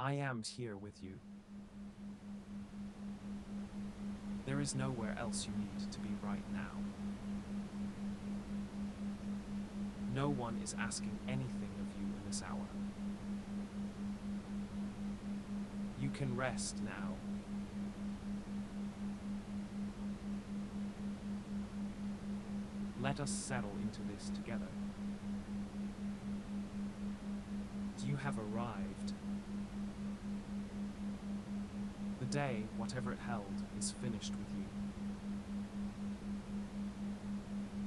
I am here with you. There is nowhere else you need to be right now. No one is asking anything of you in this hour. You can rest now. Let us settle into this together. You have arrived. The day, whatever it held, is finished with you.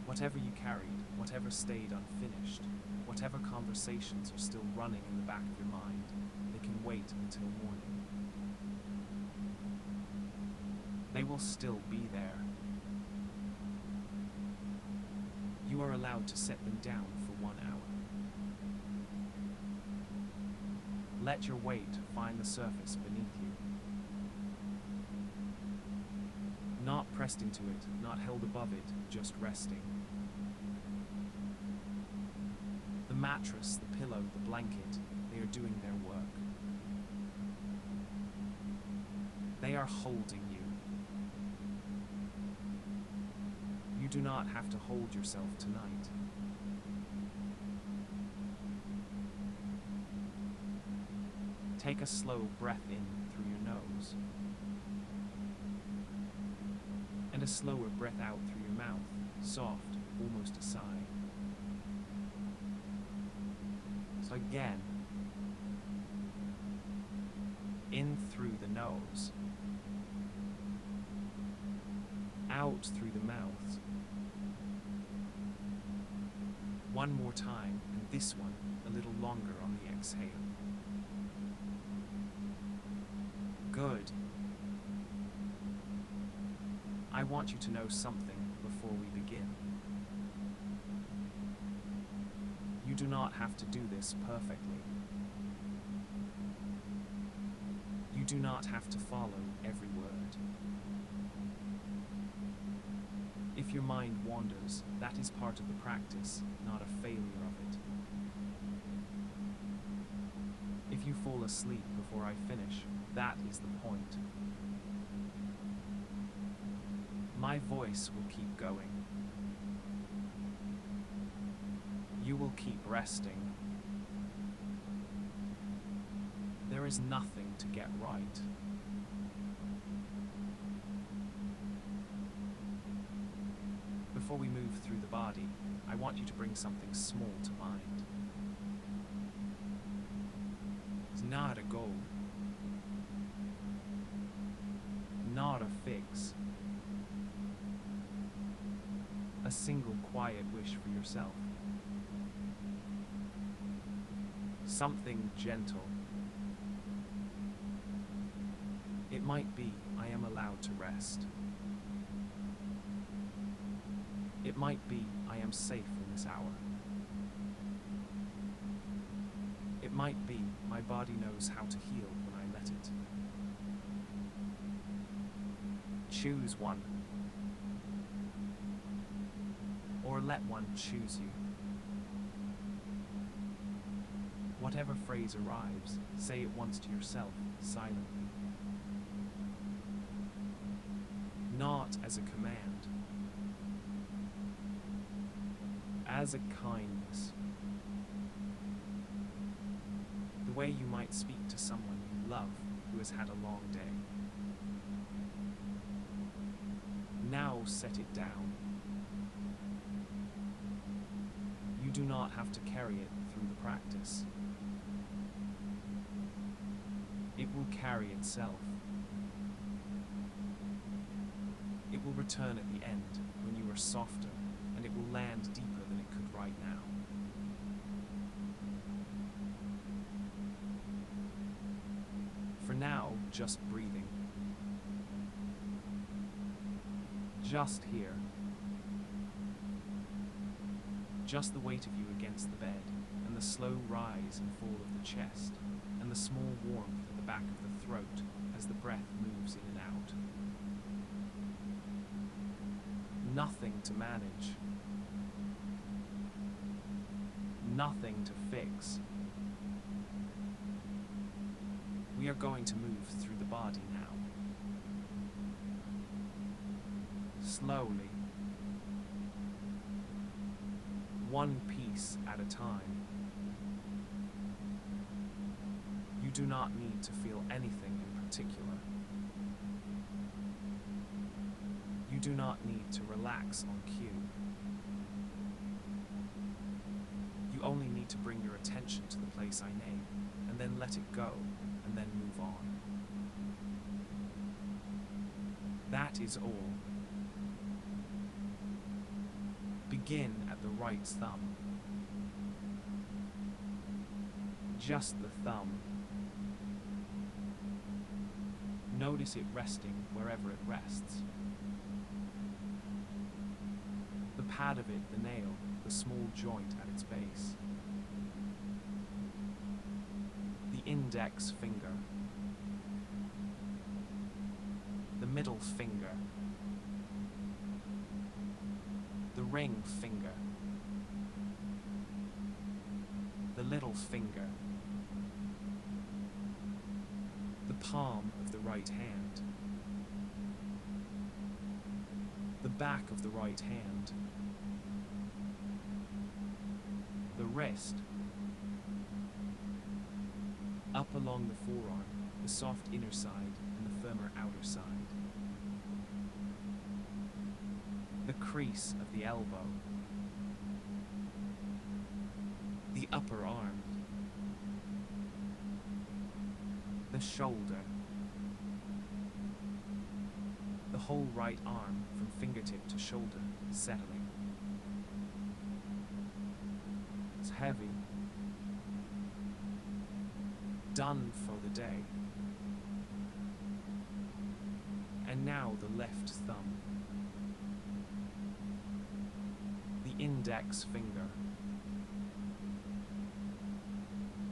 Whatever you carried, whatever stayed unfinished, whatever conversations are still running in the back of your mind, they can wait until morning. They will still be there. You are allowed to set them down for 1 hour. Let your weight find the surface beneath you. Not pressed into it, not held above it, just resting. The mattress, the pillow, the blanket, they are doing their work. They are holding you. You do not have to hold yourself tonight. Take a slow breath in through your nose and a slower breath out through your mouth, soft, almost a sigh. So again, in through the nose, out through the mouth. One more time, and this one a little longer on the exhale. Good. I want you to know something before we begin. You do not have to do this perfectly. You do not have to follow every word. If your mind wanders, that is part of the practice, not a failure of it. If you fall asleep before I finish, that is the point. My voice will keep going. You will keep resting. There is nothing to get right. Before we move through the body, I want you to bring something small to mind. It's not a goal, not a fix, a single quiet wish for yourself. Something gentle. It might be, I am allowed to rest. It might be, I am safe in this hour. It might be, my body knows how to heal when I let it. Choose one. Or let one choose you. Whatever phrase arrives, say it once to yourself, silently. Not as a command. As a kindness. The way you might speak to someone you love who has had a long day. Now set it down. You do not have to carry it through the practice. It will carry itself. It will return at the end when you are softer, and it will land deeper than it could right now. For now, just breathing. Just here. Just the weight of you against the bed, and the slow rise and fall of the chest, and the small warmth at the back of the throat as the breath moves in and out. Nothing to manage. Nothing to fix. We are going to move through the body now. Slowly. One piece at a time. You do not need to feel anything in particular. You do not need to relax on cue. You only need to bring your attention to the place I name, and then let it go, and then move on. That is all. Begin at the right thumb. Just the thumb. Notice it resting wherever it rests. The pad of it, the nail, the small joint at its base. The index finger. The middle finger. The ring finger. The little finger. The palm of the right hand. The back of the right hand. The wrist. Up along the forearm, the soft inner side and the firmer outer side. The crease of the elbow. The upper arm. The shoulder. The whole right arm from fingertip to shoulder, settling. It's heavy. Done for the day. And now the left thumb. The index finger.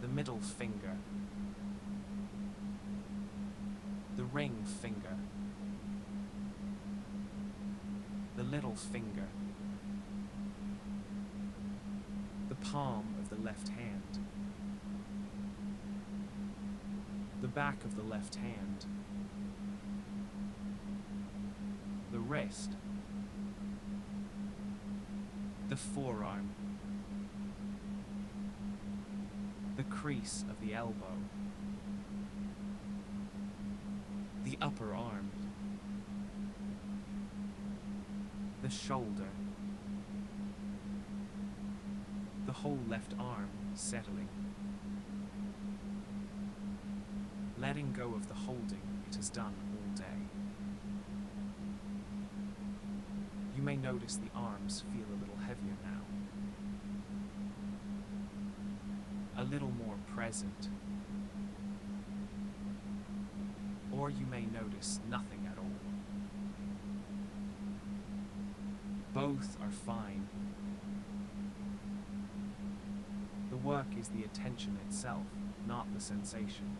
The middle finger. The ring finger. The little finger. The palm of the left hand. The back of the left hand. The wrist. The forearm. The crease of the elbow. The upper arm. The shoulder. The whole left arm settling. Letting go of the holding it has done all day. You may notice the arms feel a little heavier now. A little more present. Or you may notice nothing at all. Both are fine. The work is the attention itself, not the sensation.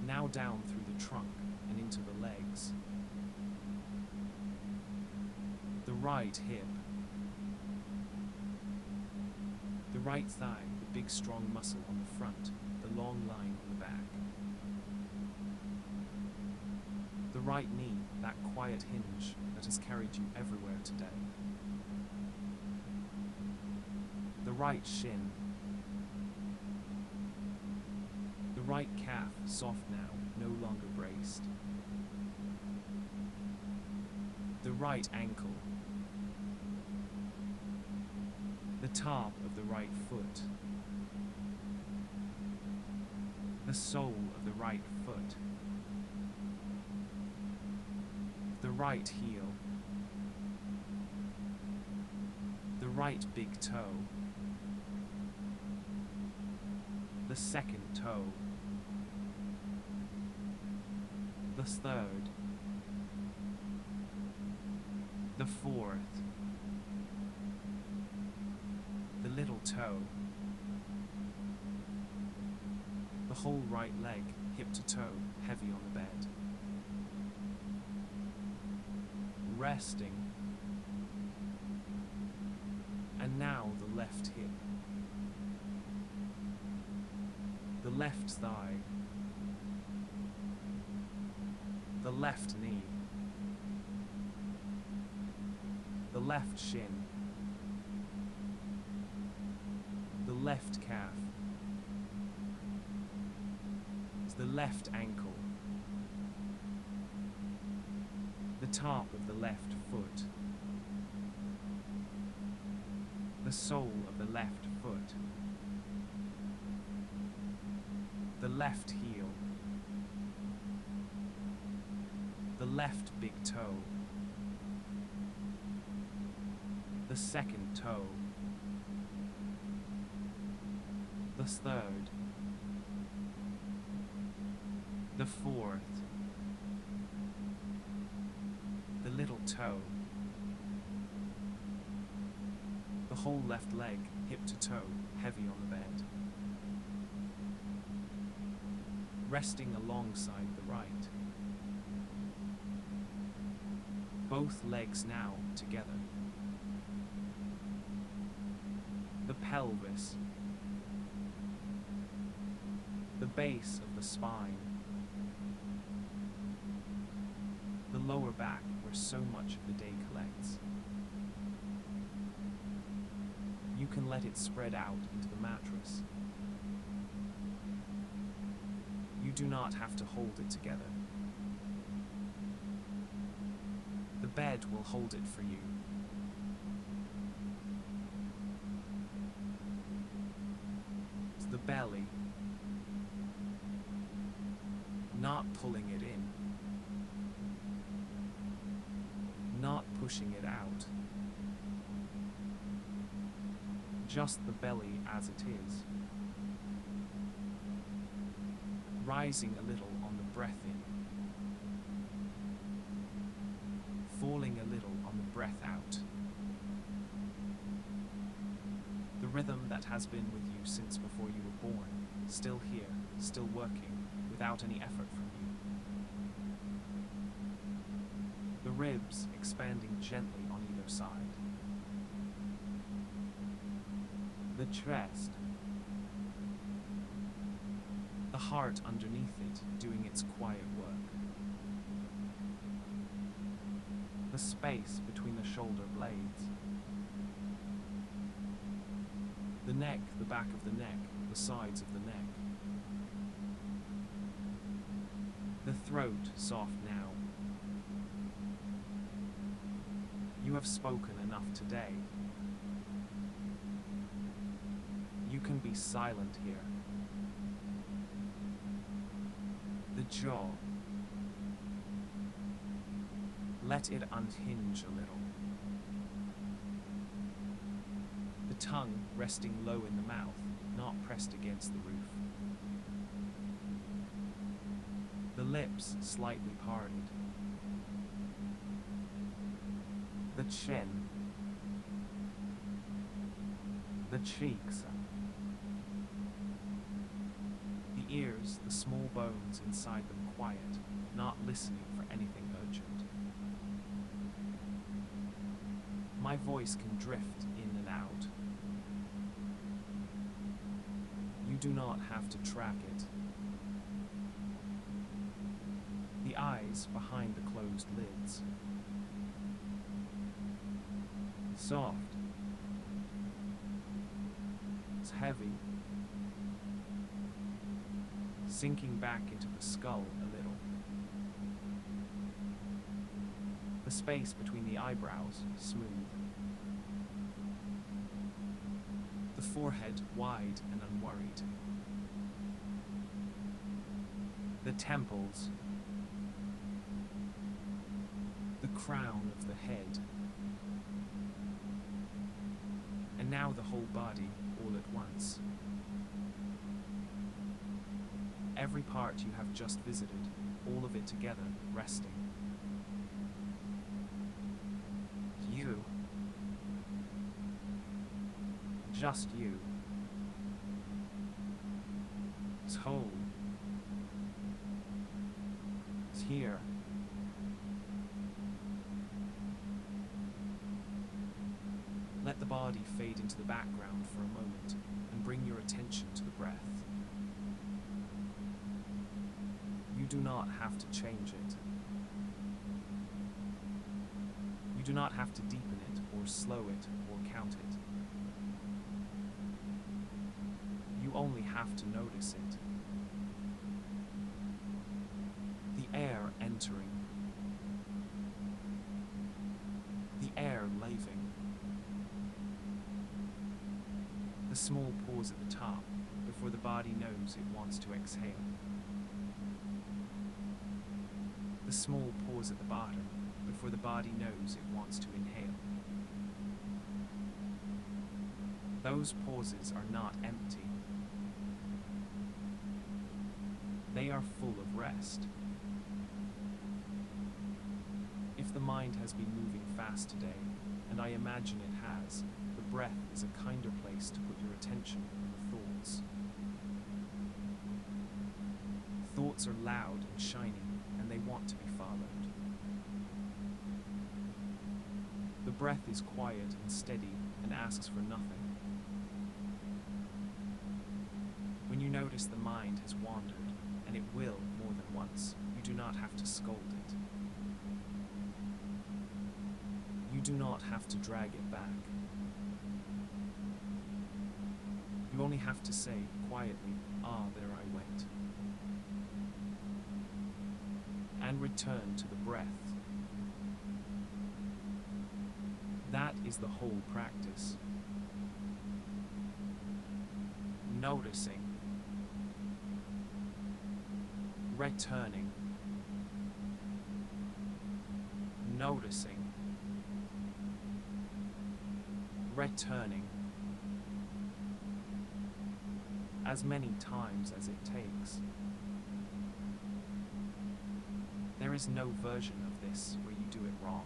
Now down through the trunk and into the legs. The right hip. The right thigh, the big strong muscle on the front, the long line on the back. The right knee, that quiet hinge that has carried you everywhere today. The right shin. The right calf, soft now, no longer braced. The right ankle. The top of the right foot. The sole of the right foot. The right heel. The right big toe. The second toe. The third. The fourth. The little toe. The whole right leg, hip to toe, heavy on the bed. Resting. And now the left hip. left thigh, the left knee, the left shin, the left calf, the left ankle, the top of the left foot, the sole of the left foot, the left heel, the left big toe, the second toe, the third, the fourth, the little toe, the whole left leg, hip to toe, heavy on the bed, resting alongside the right, both legs now together, the pelvis, the base of the spine, the lower back where so much of the day collects. You can let it spread out into the mattress. You do not have to hold it together. The bed will hold it for you. It's the belly, not pulling it in, not pushing it out, just the belly as it is, rising a little on the breath in, falling a little on the breath out. The rhythm that has been with you since before you were born, still here, still working, without any effort from you. The ribs expanding gently on either side. The chest. The heart underneath it doing its quiet work. The space between the shoulder blades. The neck, the back of the neck, the sides of the neck. The throat soft now. You have spoken enough today. You can be silent here. The jaw. Let it unhinge a little. The tongue resting low in the mouth, not pressed against the roof. The lips slightly parted. The chin. The cheeks. The ears, the small bones inside them quiet, not listening for anything urgent. My voice can drift in and out. You do not have to track it. The eyes behind the closed lids. Soft. It's heavy. Sinking back into the skull a little. The space between the eyebrows smooth. The forehead wide and unworried. The temples. The crown of the head. And now the whole body all at once. Every part you have just visited, all of it together, resting. You. Just you. It's whole. It's here. Let the body fade into the background for a moment and bring your attention to the breath. You do not have to change it. You do not have to deepen it, or slow it, or count it. You only have to notice it. The air entering. The air leaving. The small pause at the top before the body knows it wants to exhale. The small pause at the bottom before the body knows it wants to inhale. Those pauses are not empty. They are full of rest. If the mind has been moving fast today, and I imagine it has, the breath is a kinder place to put your attention on the thoughts. Thoughts are loud and shiny, and they want to be followed. The breath is quiet and steady and asks for nothing. When you notice the mind has wandered, and it will more than once, you do not have to scold it. You do not have to drag it back. You only have to say quietly, "Ah, there I went," and return to the breath. That is the whole practice. Noticing. Returning. Noticing. Returning. As many times as it takes. There is no version of this where you do it wrong.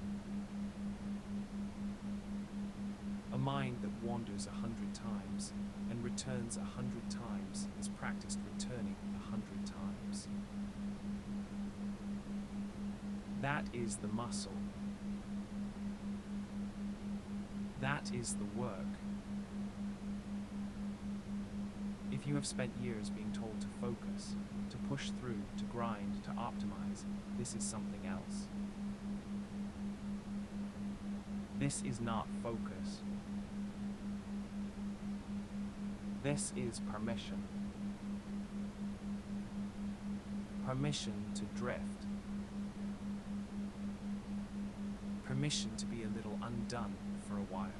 A mind that wanders 100 times and returns 100 times is practiced returning 100 times. That is the muscle. That is the work. If you have spent years being told to focus, to push through, to grind, to optimize, this is something else. This is not focus. This is permission. Permission to drift. Permission to be a little undone for a while.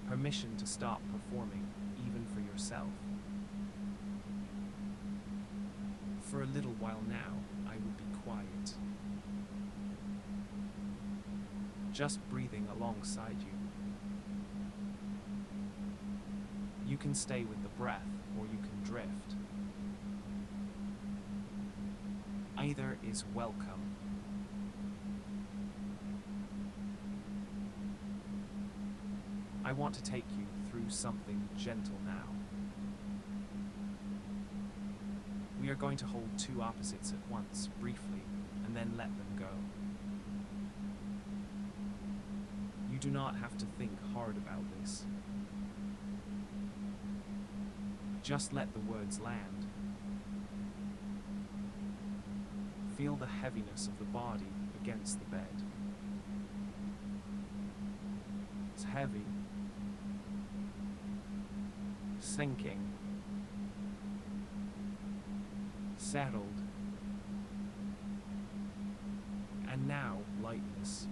Permission to stop performing, even for yourself. For a little while now, I will be quiet. Just breathing alongside you. You can stay with the breath, or you can drift. Either is welcome. I want to take you through something gentle now. We are going to hold two opposites at once, briefly, and then let them go. You do not have to think hard about this. Just let the words land. Feel the heaviness of the body against the bed. It's heavy. Sinking. Settled. And now lightness.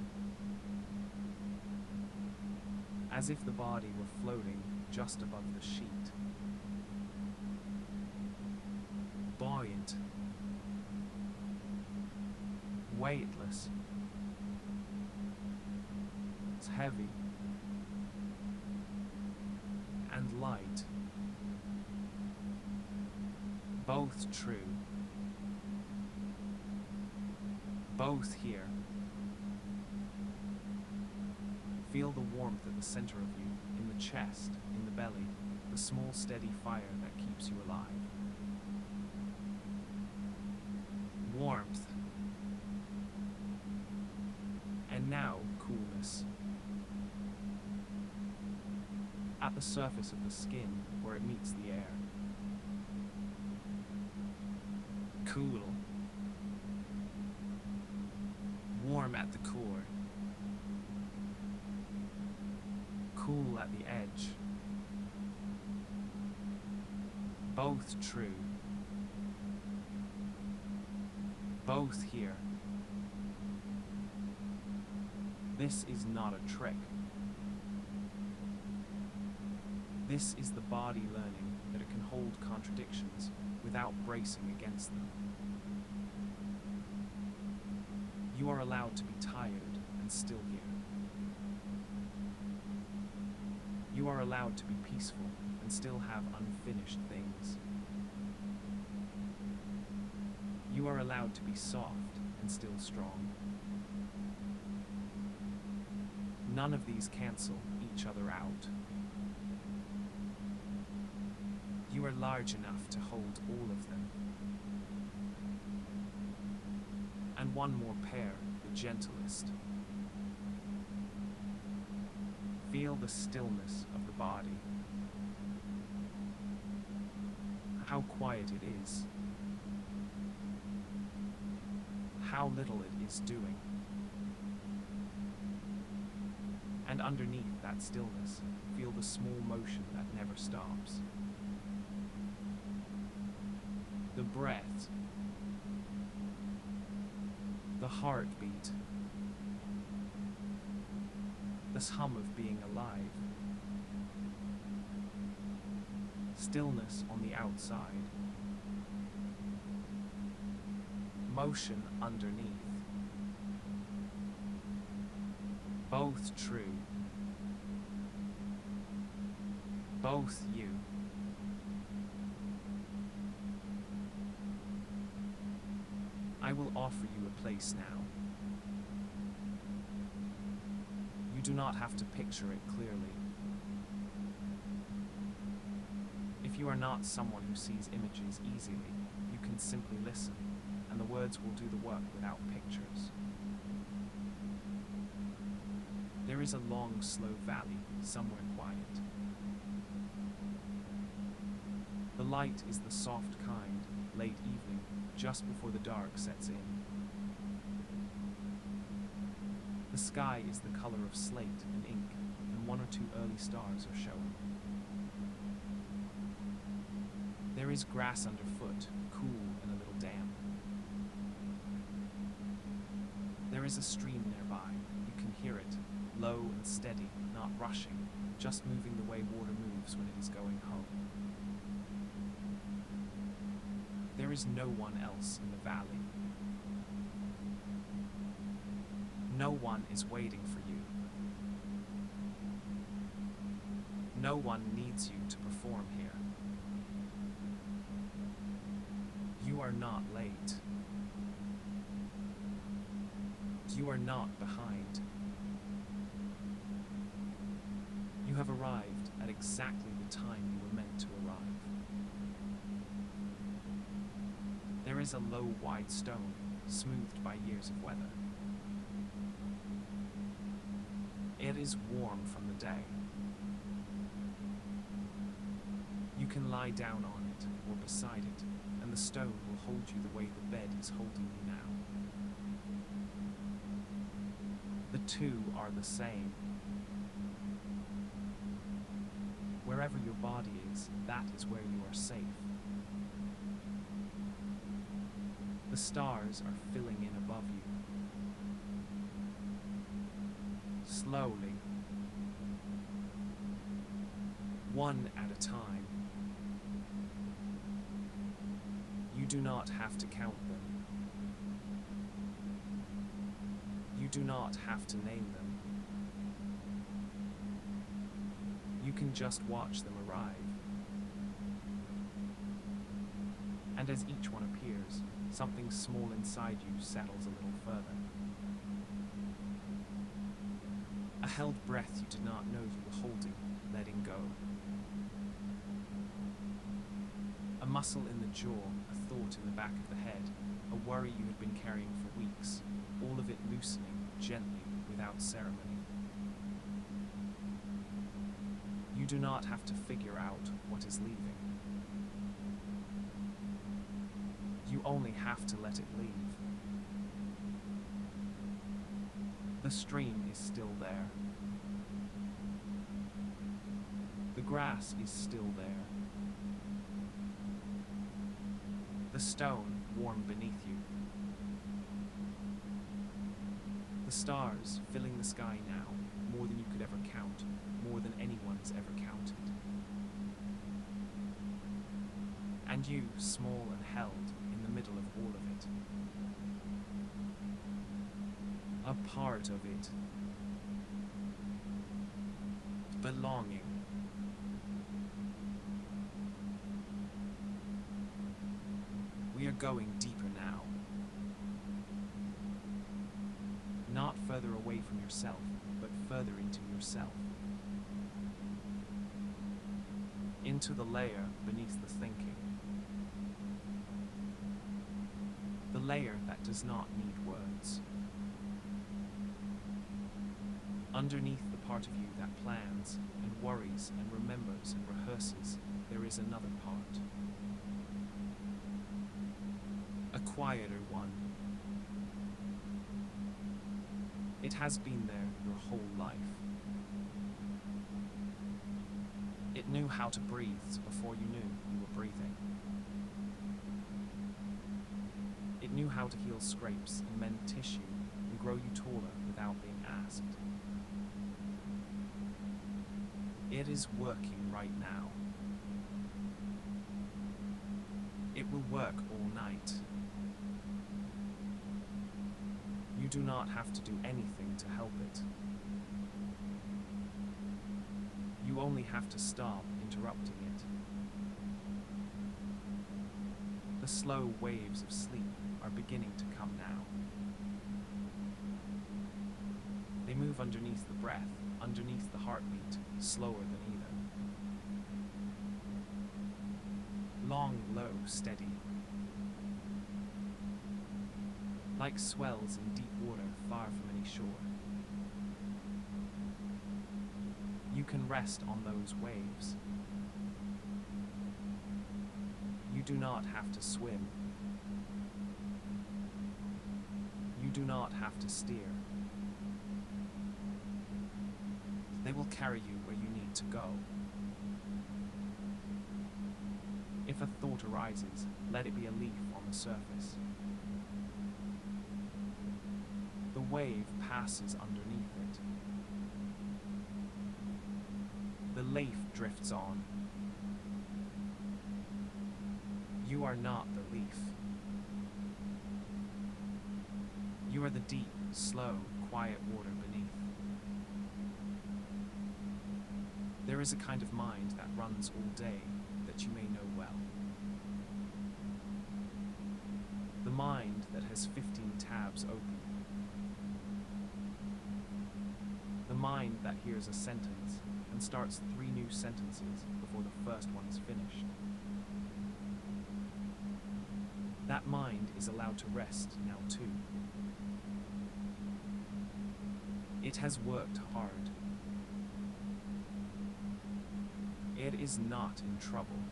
As if the body were floating just above the sheet. Buoyant. Weightless. It's heavy. And light. Both true. Both here. Feel the warmth at the center of you, in the chest, in the belly, the small steady fire that keeps you alive. Warmth. And now coolness. At the surface of the skin where it meets the air. Cool. Warm at the core. Cool at the edge. Both true. Both here. This is not a trick. This is the body learning that it can hold contradictions without bracing against them. You are allowed to be tired and still here. You are allowed to be peaceful and still have unfinished things. You are allowed to be soft and still strong. None of these cancel each other out. You are large enough to hold all of them. And one more pair, the gentlest. Feel the stillness of the body. How quiet it is. How little it is doing. And underneath that stillness, feel the small motion that never stops. The breath. The heartbeat. This hum of being alive. Stillness on the outside. Motion underneath. Both true. Both you. I will offer you a place now. You do not have to picture it clearly. If you are not someone who sees images easily, you can simply listen, and the words will do the work without pictures. There is a long, slow valley, somewhere quiet. The light is the soft kind, late evening, just before the dark sets in. The sky is the color of slate and ink, and one or two early stars are showing. There is grass underfoot, cool and a little damp. There is a stream nearby. You can hear it, low and steady, not rushing, just moving the way water moves when it is going home. There is no one else in the valley. No one is waiting for you. No one needs you to perform here. You are not late. You are not behind. You have arrived at exactly the time you were meant to arrive. There is a low, wide stone, smoothed by years of weather. It is warm from the day. You can lie down on it or beside it, and the stone will hold you the way the bed is holding you now. The two are the same. Wherever your body is, that is where you are safe. The stars are filling in above you. Slowly. One at a time. You do not have to count them. You do not have to name them. You can just watch them arrive. And as each one appears, something small inside you settles a little further. A held breath you did not know you were holding, letting go. A muscle in the jaw, a thought in the back of the head, a worry you had been carrying for weeks, all of it loosening gently without ceremony. You do not have to figure out what is leaving. You only have to let it leave. The stream is still there. The grass is still there. The stone warm beneath you. The stars filling the sky now, more than you could ever count, more than anyone's ever counted. And you, small and held, in the middle of all of it. A part of it. Belonging. We are going deeper now. Not further away from yourself, but further into yourself. Into the layer beneath the thinking. The layer that does not need words. Underneath the part of you that plans and worries and remembers and rehearses, there is another part. A quieter one. It has been there your whole life. It knew how to breathe before you knew you were breathing. It knew how to heal scrapes and mend tissue and grow you taller without being asked. It is working right now. It will work all night. You do not have to do anything to help it. You only have to stop interrupting it. The slow waves of sleep are beginning to come now. They move underneath the breath, underneath the heartbeat, slower than either. Long, low, steady. Like swells in deep water far from any shore. You can rest on those waves. You do not have to swim. You do not have to steer. They will carry you where you need to go. If a thought arises, let it be a leaf on the surface. The wave passes underneath it. The leaf drifts on. You are not the leaf. You are the deep, slow, quiet water beneath. There is a kind of mind that runs all day that you may know well. The mind that has 15 tabs open. The mind that hears a sentence and starts 3 new sentences before the first one is finished. That mind is allowed to rest now too. It has worked hard. It is not in trouble.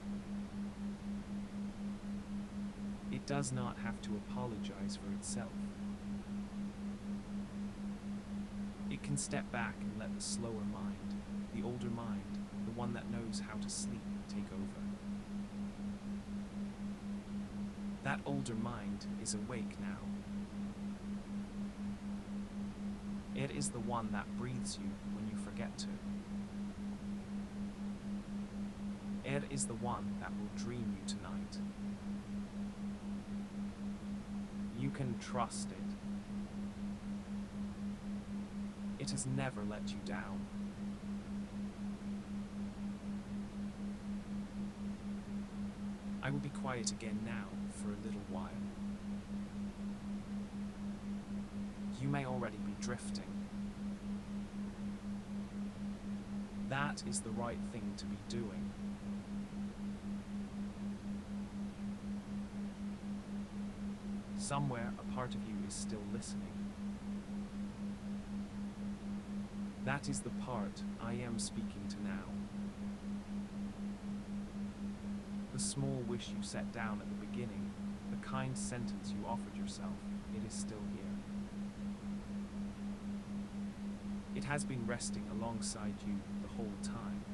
It does not have to apologize for itself. It can step back and let the slower mind, the older mind, the one that knows how to sleep, take over. That older mind is awake now. It is the one that breathes you when you forget to. It is the one that will dream you tonight. You can trust it. It has never let you down. I will be quiet again now for a little while. You may already be drifting. That is the right thing to be doing. Somewhere a part of you is still listening. That is the part I am speaking to now. The small wish you set down at the beginning, the kind sentence you offered yourself, it is still here. It has been resting alongside you the whole time.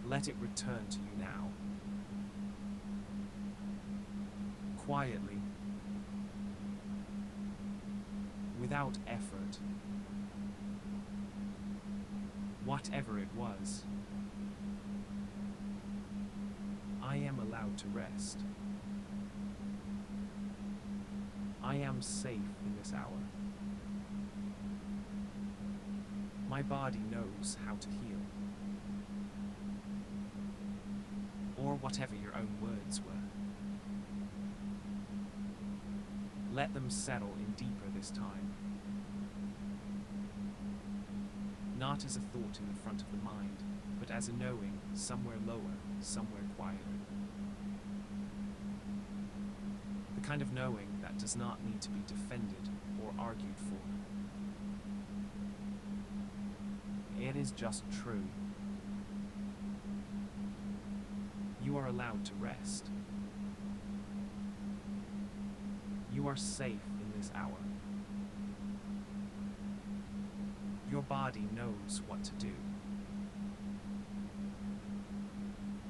Let it return to you now. Quietly, without effort. Whatever it was, I am allowed to rest. I am safe in this hour. My body knows how to heal. Or whatever your own words were. Let them settle in deeper this time. Not as a thought in the front of the mind, but as a knowing somewhere lower, somewhere quieter. The kind of knowing that does not need to be defended or argued for. It is just true. You are allowed to rest. You are safe in this hour. Your body knows what to do.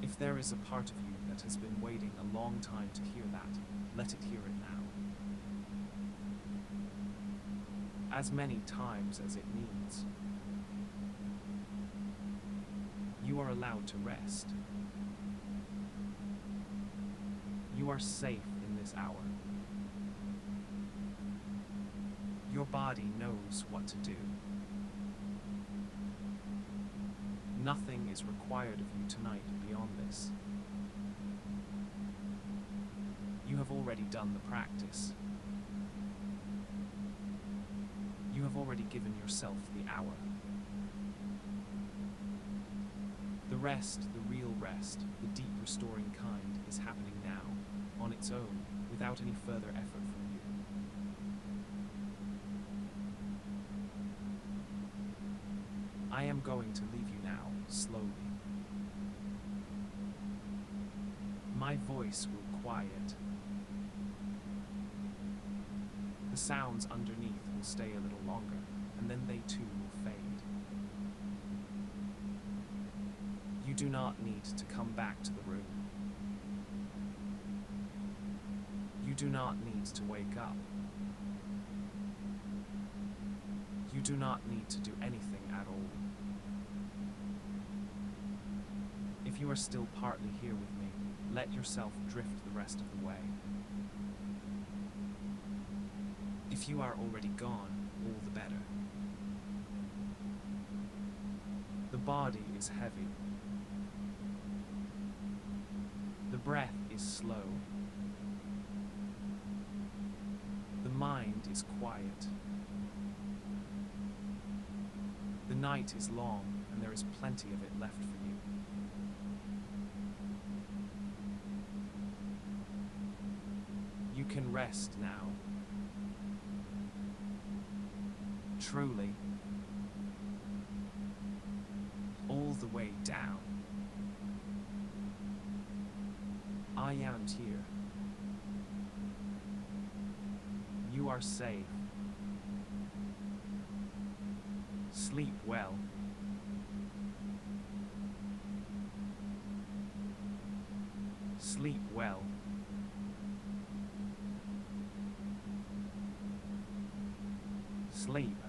If there is a part of you that has been waiting a long time to hear that, let it hear it now. As many times as it needs. You are allowed to rest. You are safe in this hour. Your body knows what to do. Nothing is required of you tonight beyond this. You have already done the practice. You have already given yourself the hour. The rest, the real rest, the deep restoring kind, is happening now, on its own, without any further effort from you. I am going to leave you now, slowly. My voice will quiet. The sounds underneath will stay a little longer, and then they too will fade. You do not need to come back to the room. You do not need to wake up. You do not need to do anything at all. If you are still partly here with me, let yourself drift the rest of the way. If you are already gone, all the better. The body is heavy. The breath is slow. The mind is quiet. The night is long, and there is plenty of it left for you. You can rest now. Truly. All the way down. I am here. You are safe. Sleep well. Sleep well. Sleep.